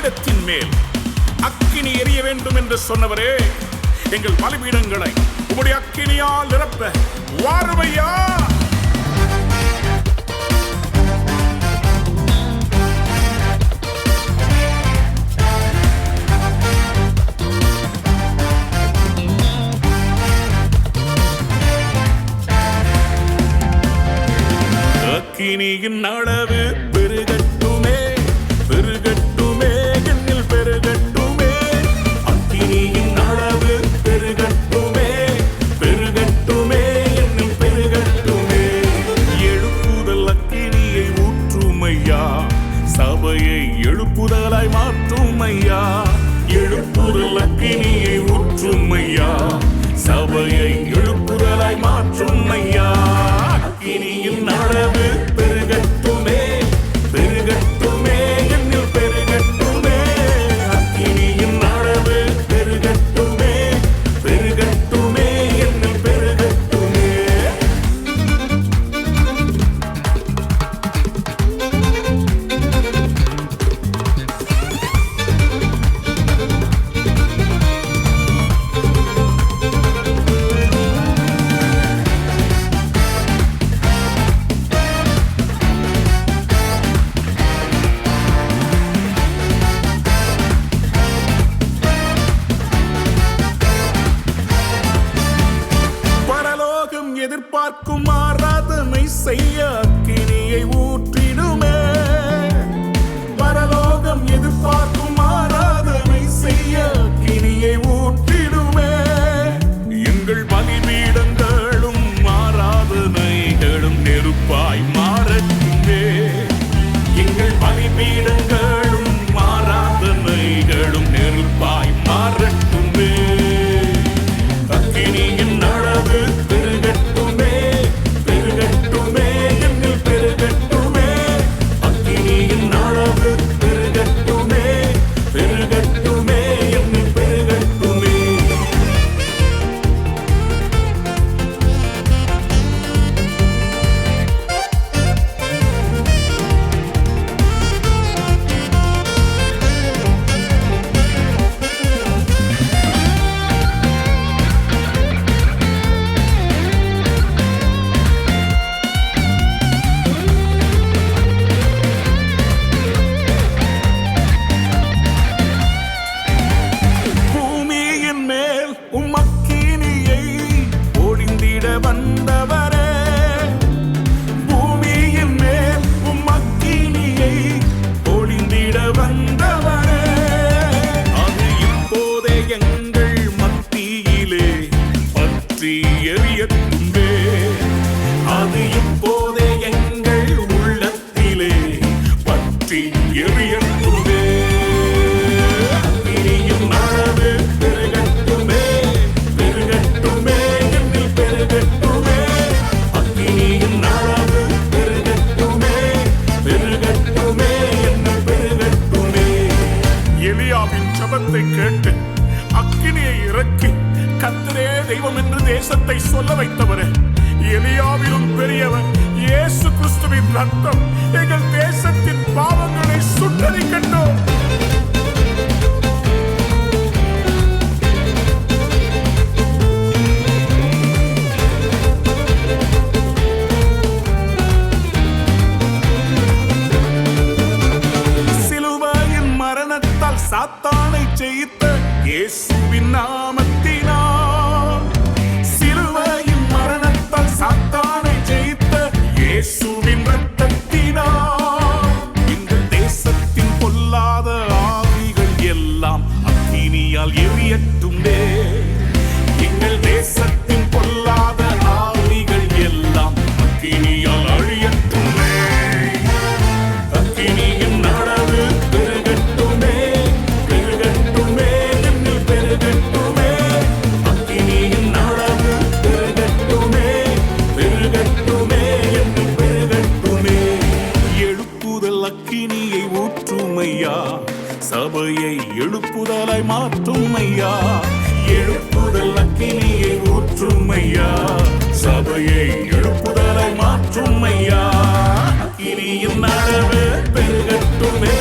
பலிபீடத்தின் மேல் அக்கினி எரிய வேண்டும் என்று சொன்னவரே, எங்கள் பலிபீடங்களை உம்முடைய அக்கினியால் நிரப்ப வாருமையா. அக்கினியின் அளவு பெருகட்டுமே, பெருகட்டுமே, என்னில் பெருகட்டுமே. அக்கினியின் அளவு பெருகட்டுமே, பெருகட்டுமே, என்னில் பெருகட்டுமே. எழுப்புதல் அக்கினியை ஊற்றுமையா, சபையை எழுப்புதலாய் மாற்றுமையா. எழுப்புதல் அக்கினியை ஊற்றுமையா, சபையை எழுப்புதலாய் மாற்றுமையா. அக்கினியின் அளவு பெருகட்டுமே, பெருகட்டுமே, என்னில் பெருகட்டுமே. அக்கினியின் அளவு பெருகட்டுமே, பெருகட்டுமே, என்னில் பெருகட்டுமே. எதிர்பார்க்கும் ஆராதனை செய்ய அக்கினியை ஊற்றிடுமே. பரலோகம் எதிர்பார்க்கும் ஆராதனை செய்ய அக்கினியை ஊற்றிடுமே. எங்கள் பலிபீடங்களும் ஆராதனைகளும் நெருப்பாய் மாறட்டுமே. எங்கள் பலிபீடங்களும் ஆராதனைகளும் நெருப்பாய் மாறட்டுமே. அக்கினியின் அளவு பெருகட்டுமே, பெருகட்டுமே, என்னில் பெருகட்டுமே. அக்கினியின் அளவு பெருகட்டுமே, பெருகட்டுமே, என்னில் பெருகட்டுமே. பூமியின் மேல் உம் அக்கினியை பொழிந்திட வந்தவரே, பூமியின் மேல் உம் அக்கினியை பொழிந்திட வந்தவரே. அது இப்போதே எங்கள் மத்தியிலே பற்றி எரியட்டுமே. அது இப்போதே எங்கள் உள்ளத்திலே பற்றி எரியட்டுமே. அக்கினியின் அளவு பெருகட்டுமே, பெருகட்டுமே, என்னில் பெருகட்டுமே. அக்கினியின் அளவு பெருகட்டுமே, பெருகட்டுமே, என்னில் பெருகட்டுமே. எலியாவின் ஜெபத்தை கேட்டு அக்கினியை இறக்கி கர்த்தரே தெய்வம் என்று தேசத்தை சொல்ல வைத்தவரே, எலியாவிலும் பெரியவர் இயேசு கிறிஸ்துவின் ரத்தம் எங்கள் தேசத்தின் பாவங்களை சுட்டரிக்கட்டும். சிலுவையின் மரணத்தால் சாத்தானை ஜெயித்த இயேசுவின் நாமத்தினால், சிலுவையின் மரணத்தால் சாத்தானை ஜெயித்த இயேசுவின் ரத்தத்தினால், எங்கள் தேசத்தின் பொல்லாத ஆவிகள் எல்லாம் அக்கினியால் எரியட்டுமே. எங்கள் தேசத்தின் பொல்லாத ஆவிகள் எல்லாம் அக்கினியால் அழியட்டுமே. அக்கினியின் அளவு பெருகட்டுமே, பெருகட்டுமே, என்னில் பெருகட்டுமே. அக்கினியின் அளவு பெருகட்டுமே, பெருகட்டுமே, என்னில் பெருகட்டுமே. எழுப்புதல் அக்கினியை ஊற்றுமையா, சபையை எழுப்புதலாய் மாற்றுமையா. எழுப்புதல் அக்கினியை ஊற்றுமையா, சபையை எழுப்புதலாய் மாற்றுமையா. அக்கினியின் அளவு பெருகட்டுமே,